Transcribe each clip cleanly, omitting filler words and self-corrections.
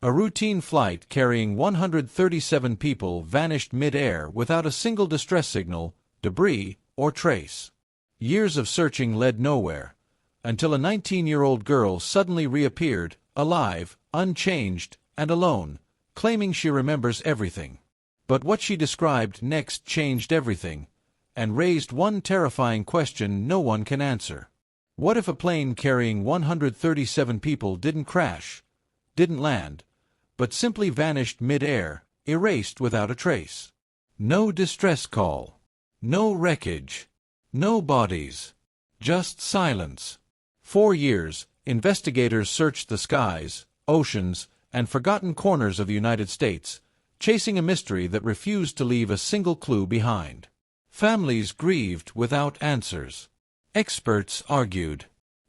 A routine flight carrying 137 people vanished mid-air without a single distress signal, debris, or trace. Years of searching led nowhere, until a 19-year-old girl suddenly reappeared, alive, unchanged, and alone, claiming she remembers everything. But what she described next changed everything, and raised one terrifying question no one can answer. What if a plane carrying 137 people didn't crash, didn't land, but simply vanished mid-air, erased without a trace? No distress call, no wreckage, no bodies, just silence. 4 years, investigators searched the skies, oceans, and forgotten corners of the United States, chasing a mystery that refused to leave a single clue behind. Families grieved without answers. Experts argued.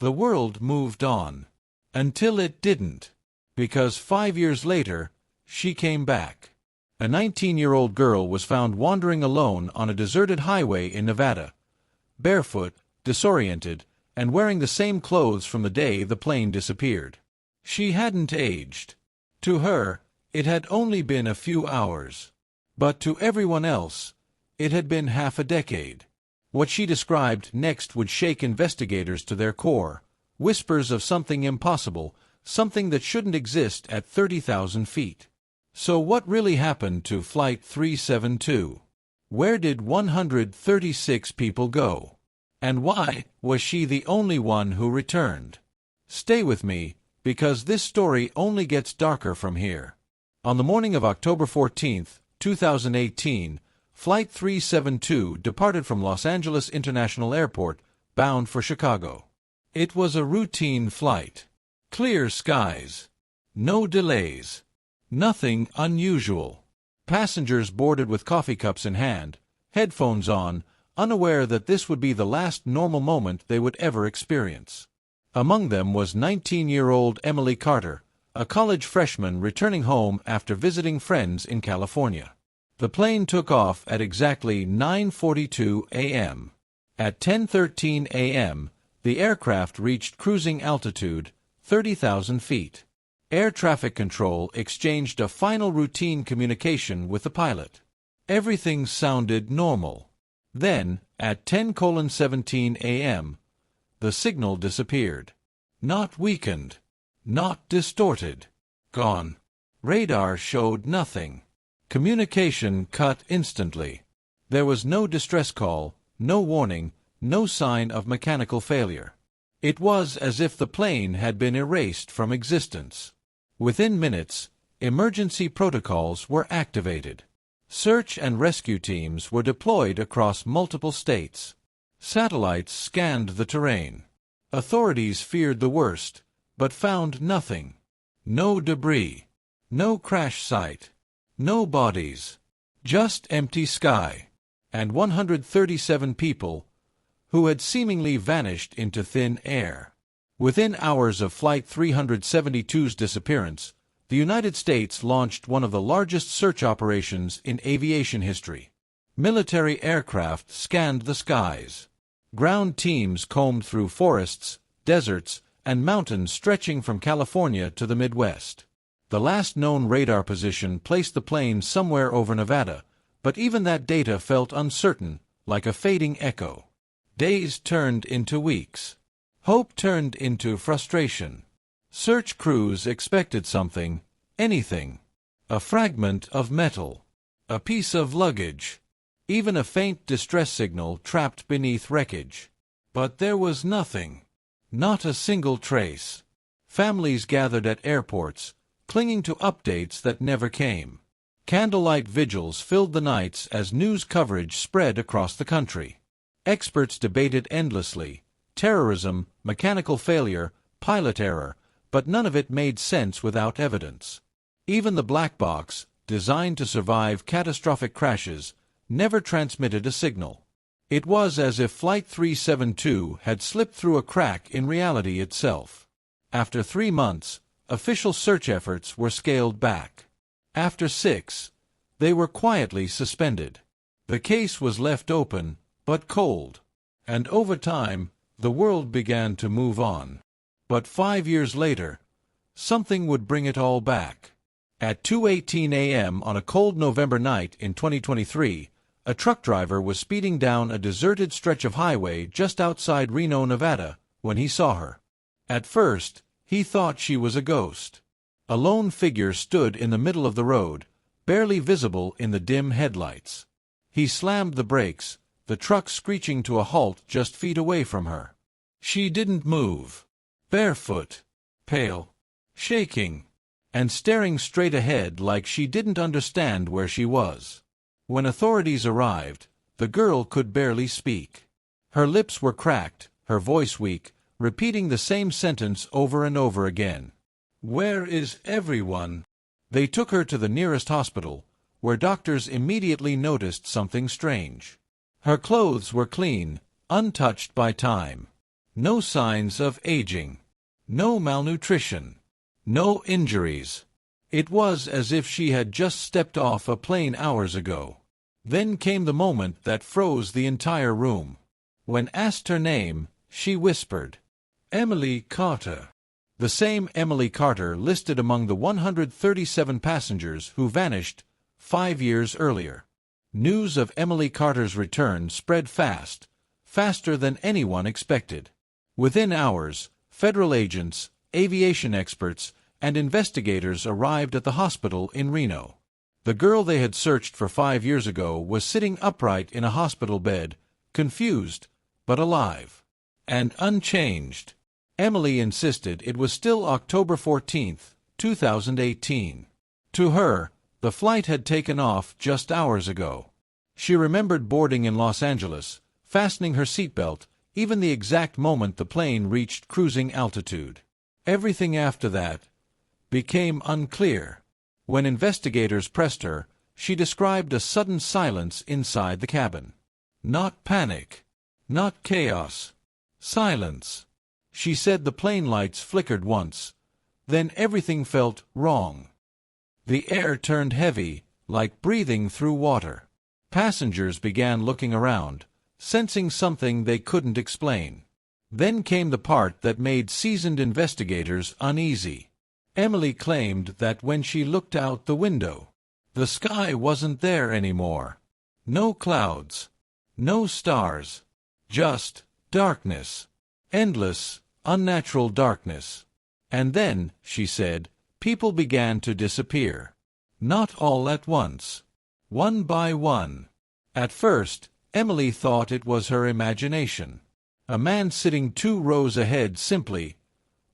The world moved on. Until it didn't. Because 5 years later, she came back. A 19-year-old girl was found wandering alone on a deserted highway in Nevada, barefoot, disoriented, and wearing the same clothes from the day the plane disappeared. She hadn't aged. To her, it had only been a few hours. But to everyone else, it had been half a decade. What she described next would shake investigators to their core. Whispers of something impossible, something that shouldn't exist at 30,000 feet. So what really happened to Flight 372? Where did 136 people go? And why was she the only one who returned? Stay with me, because this story only gets darker from here. On the morning of October 14, 2018, Flight 372 departed from Los Angeles International Airport, bound for Chicago. It was a routine flight. Clear skies. No delays. Nothing unusual. Passengers boarded with coffee cups in hand, headphones on, unaware that this would be the last normal moment they would ever experience. Among them was 19-year-old Emily Carter, a college freshman returning home after visiting friends in California. The plane took off at exactly 9:42 a.m. At 10:13 a.m., the aircraft reached cruising altitude, 30,000 feet. Air traffic control exchanged a final routine communication with the pilot. Everything sounded normal. Then, at 10:17 a.m., the signal disappeared. Not weakened. Not distorted. Gone. Radar showed nothing. Communication cut instantly. There was no distress call, no warning, no sign of mechanical failure. It was as if the plane had been erased from existence. Within minutes, emergency protocols were activated. Search and rescue teams were deployed across multiple states. Satellites scanned the terrain. Authorities feared the worst, but found nothing. No debris. No crash site. No bodies. Just empty sky. And 137 people who had seemingly vanished into thin air. Within hours of Flight 372's disappearance, the United States launched one of the largest search operations in aviation history. Military aircraft scanned the skies. Ground teams combed through forests, deserts, and mountains stretching from California to the Midwest. The last known radar position placed the plane somewhere over Nevada, but even that data felt uncertain, like a fading echo. Days turned into weeks. Hope turned into frustration. Search crews expected something, anything. A fragment of metal. A piece of luggage. Even a faint distress signal trapped beneath wreckage. But there was nothing. Not a single trace. Families gathered at airports, clinging to updates that never came. Candlelight vigils filled the nights as news coverage spread across the country. Experts debated endlessly. Terrorism, mechanical failure, pilot error, but none of it made sense without evidence. Even the black box, designed to survive catastrophic crashes, never transmitted a signal. It was as if Flight 372 had slipped through a crack in reality itself. After 3 months, official search efforts were scaled back. After 6, they were quietly suspended. The case was left open, but cold. And over time, the world began to move on. But 5 years later, something would bring it all back. At 2:18 a.m. on a cold November night in 2023, a truck driver was speeding down a deserted stretch of highway just outside Reno, Nevada, when he saw her. At first, he thought she was a ghost. A lone figure stood in the middle of the road, barely visible in the dim headlights. He slammed the brakes, the truck screeching to a halt just feet away from her. She didn't move. Barefoot, pale, shaking, and staring straight ahead like she didn't understand where she was. When authorities arrived, the girl could barely speak. Her lips were cracked, her voice weak, repeating the same sentence over and over again. "Where is everyone?" They took her to the nearest hospital, where doctors immediately noticed something strange. Her clothes were clean, untouched by time. No signs of aging. No malnutrition. No injuries. It was as if she had just stepped off a plane hours ago. Then came the moment that froze the entire room. When asked her name, she whispered, "Emily Carter." The same Emily Carter listed among the 137 passengers who vanished 5 years earlier. News of Emily Carter's return spread fast, faster than anyone expected. Within hours, federal agents, aviation experts, and investigators arrived at the hospital in Reno. The girl they had searched for 5 years ago was sitting upright in a hospital bed, confused, but alive. And unchanged. Emily insisted it was still October 14, 2018. To her, the flight had taken off just hours ago. She remembered boarding in Los Angeles, fastening her seatbelt, even the exact moment the plane reached cruising altitude. Everything after that became unclear. When investigators pressed her, she described a sudden silence inside the cabin. Not panic. Not chaos. Silence. She said the plane lights flickered once. Then everything felt wrong. The air turned heavy, like breathing through water. Passengers began looking around, sensing something they couldn't explain. Then came the part that made seasoned investigators uneasy. Emily claimed that when she looked out the window, the sky wasn't there anymore. No clouds. No stars. Just darkness. Endless, unnatural darkness. And then, she said, people began to disappear. Not all at once. One by one. At first, Emily thought it was her imagination. A man sitting 2 rows ahead simply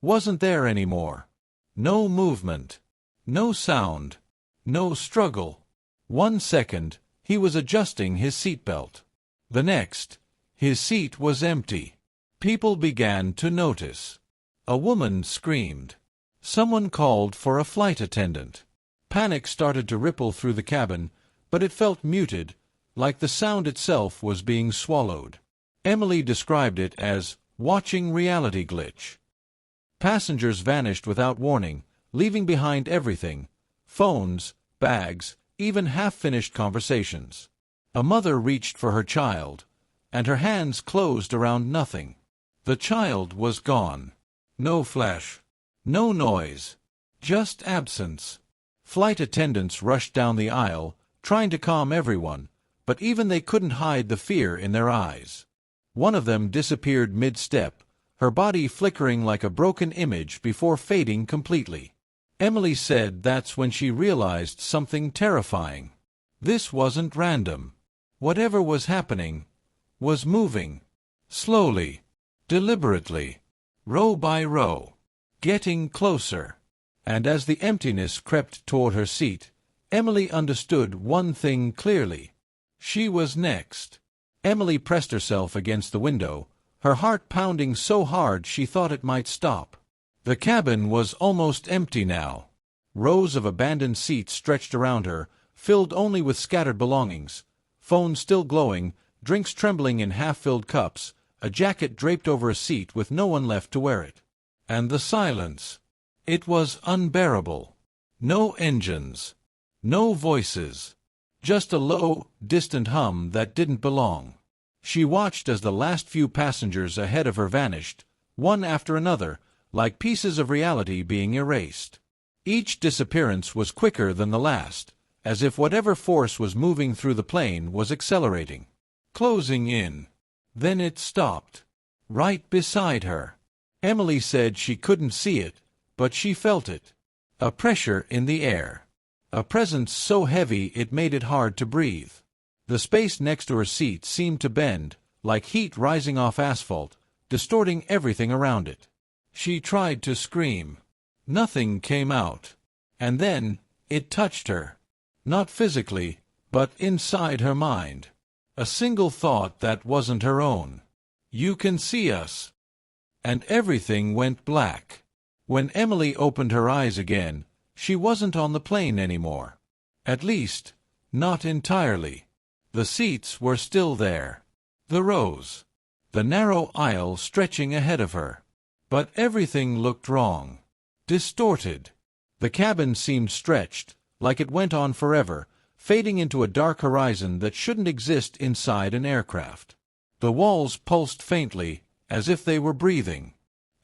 wasn't there anymore. No movement. No sound. No struggle. 1 second, he was adjusting his seatbelt. The next, his seat was empty. People began to notice. A woman screamed. Someone called for a flight attendant. Panic started to ripple through the cabin, but it felt muted, like the sound itself was being swallowed. Emily described it as watching reality glitch. Passengers vanished without warning, leaving behind everything: phones, bags, even half-finished conversations. A mother reached for her child, and her hands closed around nothing. The child was gone. No flash. No noise. Just absence. Flight attendants rushed down the aisle, trying to calm everyone, but even they couldn't hide the fear in their eyes. One of them disappeared mid-step, her body flickering like a broken image before fading completely. Emily said that's when she realized something terrifying. This wasn't random. Whatever was happening was moving. Slowly. Deliberately. Row by row. Getting closer. And as the emptiness crept toward her seat, Emily understood one thing clearly. She was next. Emily pressed herself against the window, her heart pounding so hard she thought it might stop. The cabin was almost empty now. Rows of abandoned seats stretched around her, filled only with scattered belongings, phones still glowing, drinks trembling in half-filled cups, a jacket draped over a seat with no one left to wear it. And the silence. It was unbearable. No engines. No voices. Just a low, distant hum that didn't belong. She watched as the last few passengers ahead of her vanished, one after another, like pieces of reality being erased. Each disappearance was quicker than the last, as if whatever force was moving through the plane was accelerating, closing in. Then it stopped. Right beside her. Emily said she couldn't see it, but she felt it. A pressure in the air. A presence so heavy it made it hard to breathe. The space next to her seat seemed to bend, like heat rising off asphalt, distorting everything around it. She tried to scream. Nothing came out. And then, it touched her. Not physically, but inside her mind. A single thought that wasn't her own. "You can see us." And everything went black. When Emily opened her eyes again, she wasn't on the plane anymore. At least, not entirely. The seats were still there. The rows. The narrow aisle stretching ahead of her. But everything looked wrong. Distorted. The cabin seemed stretched, like it went on forever, fading into a dark horizon that shouldn't exist inside an aircraft. The walls pulsed faintly, as if they were breathing.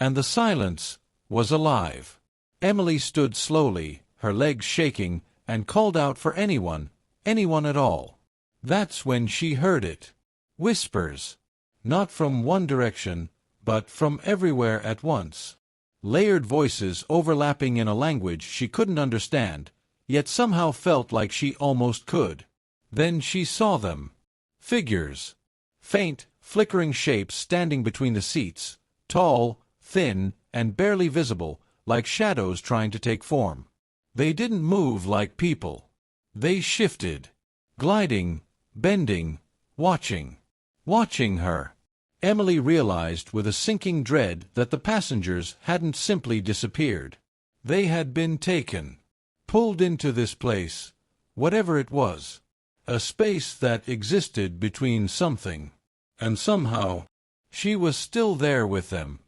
And the silence was alive. Emily stood slowly, her legs shaking, and called out for anyone at all. That's when she heard it. Whispers. Not from one direction, but from everywhere at once. Layered voices overlapping in a language she couldn't understand, yet somehow felt like she almost could. Then she saw them. Figures. Faint, flickering shapes standing between the seats, tall, thin, and barely visible, like shadows trying to take form. They didn't move like people. They shifted. Gliding, bending, watching. Watching her. Emily realized with a sinking dread that the passengers hadn't simply disappeared. They had been taken. Pulled into this place, whatever it was. A space that existed between something. And somehow, she was still there with them.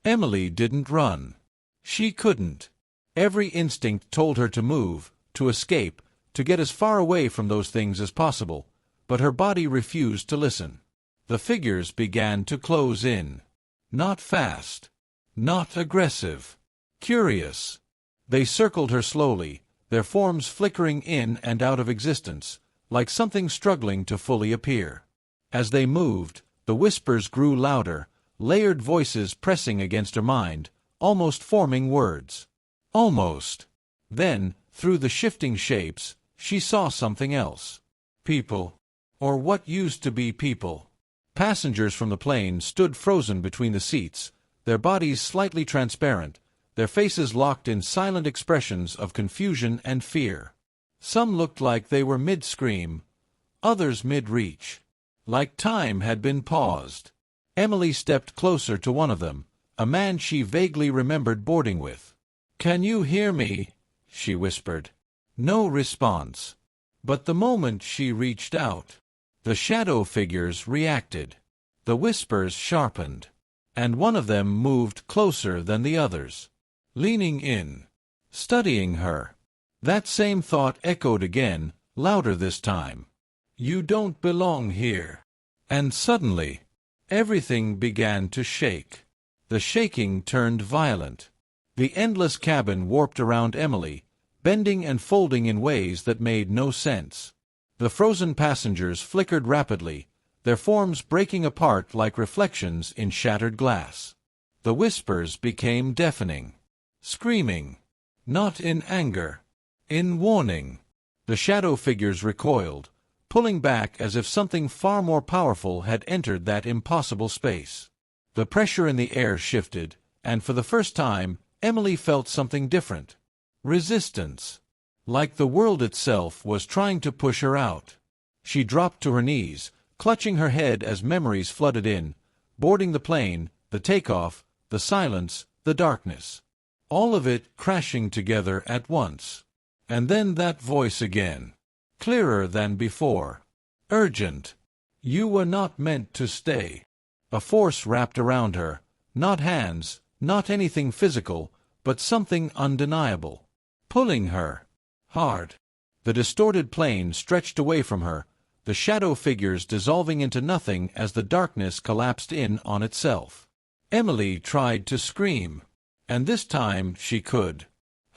Emily didn't run. She couldn't. Every instinct told her to move, to escape, to get as far away from those things as possible, but her body refused to listen. The figures began to close in. Not fast. Not aggressive. Curious. They circled her slowly, their forms flickering in and out of existence, like something struggling to fully appear. As they moved, the whispers grew louder, layered voices pressing against her mind, almost forming words. Almost. Then, through the shifting shapes, she saw something else. People. Or what used to be people. Passengers from the plane stood frozen between the seats, their bodies slightly transparent, their faces locked in silent expressions of confusion and fear. Some looked like they were mid-scream, others mid-reach. Like time had been paused. Emily stepped closer to one of them, a man she vaguely remembered boarding with. "Can you hear me?" she whispered. No response. But the moment she reached out, the shadow figures reacted. The whispers sharpened. And one of them moved closer than the others. Leaning in. Studying her. That same thought echoed again, louder this time. "You don't belong here." And suddenly, everything began to shake. The shaking turned violent. The endless cabin warped around Emily, bending and folding in ways that made no sense. The frozen passengers flickered rapidly, their forms breaking apart like reflections in shattered glass. The whispers became deafening. Screaming. Not in anger. In warning. The shadow figures recoiled, pulling back as if something far more powerful had entered that impossible space. The pressure in the air shifted, and for the first time, Emily felt something different. Resistance. Like the world itself was trying to push her out. She dropped to her knees, clutching her head as memories flooded in, boarding the plane, the takeoff, the silence, the darkness. All of it crashing together at once. And then that voice again. Clearer than before. Urgent. "You were not meant to stay." A force wrapped around her, not hands, not anything physical, but something undeniable. Pulling her. Hard. The distorted plane stretched away from her, the shadow figures dissolving into nothing as the darkness collapsed in on itself. Emily tried to scream. And this time she could.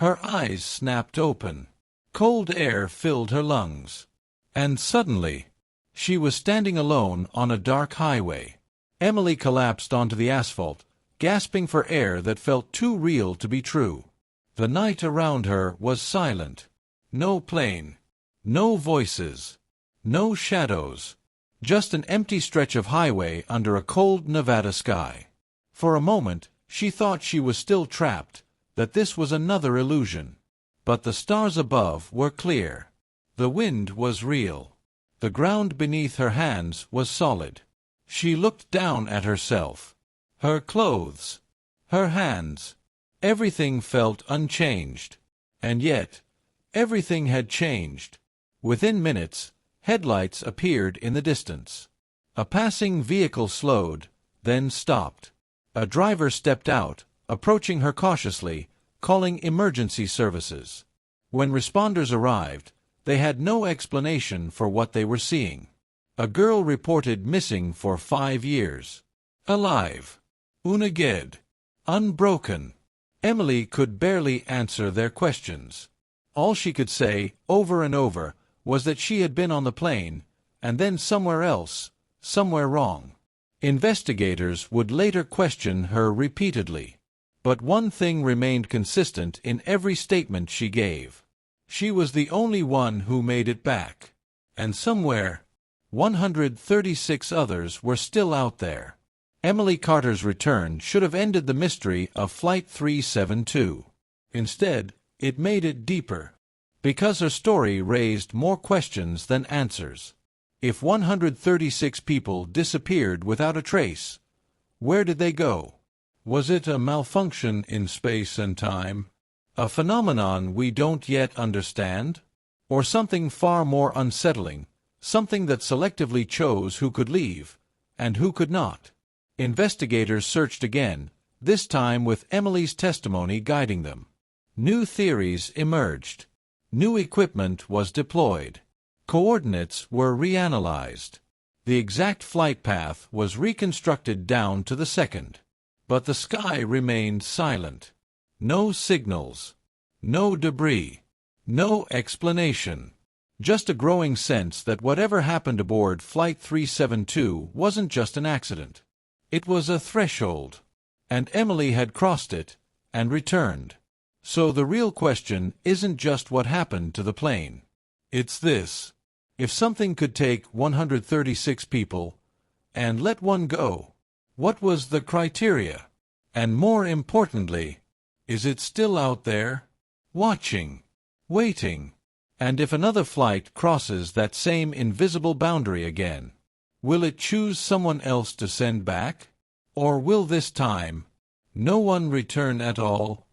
Her eyes snapped open. Cold air filled her lungs. And suddenly, she was standing alone on a dark highway. Emily collapsed onto the asphalt, gasping for air that felt too real to be true. The night around her was silent. No plane. No voices. No shadows. Just an empty stretch of highway under a cold Nevada sky. For a moment, she thought she was still trapped, that this was another illusion. But the stars above were clear. The wind was real. The ground beneath her hands was solid. She looked down at herself. Her clothes. Her hands. Everything felt unchanged. And yet, everything had changed. Within minutes, headlights appeared in the distance. A passing vehicle slowed, then stopped. A driver stepped out, approaching her cautiously, calling emergency services. When responders arrived, they had no explanation for what they were seeing. A girl reported missing for 5 years. Alive. Unchanged. Unbroken. Emily could barely answer their questions. All she could say, over and over, was that she had been on the plane, and then somewhere else, somewhere wrong. Investigators would later question her repeatedly. But one thing remained consistent in every statement she gave. She was the only one who made it back. And somewhere, 136 others were still out there. Emily Carter's return should have ended the mystery of Flight 372. Instead, it made it deeper. Because her story raised more questions than answers. If 136 people disappeared without a trace, where did they go? Was it a malfunction in space and time? A phenomenon we don't yet understand? Or something far more unsettling, something that selectively chose who could leave, and who could not? Investigators searched again, this time with Emily's testimony guiding them. New theories emerged. New equipment was deployed. Coordinates were reanalyzed. The exact flight path was reconstructed down to the second. But the sky remained silent. No signals. No debris. No explanation. Just a growing sense that whatever happened aboard Flight 372 wasn't just an accident. It was a threshold. And Emily had crossed it, and returned. So the real question isn't just what happened to the plane. It's this. If something could take 136 people, and let one go, what was the criteria? And more importantly, is it still out there? Watching. Waiting. And if another flight crosses that same invisible boundary again, will it choose someone else to send back? Or will this time, no one return at all?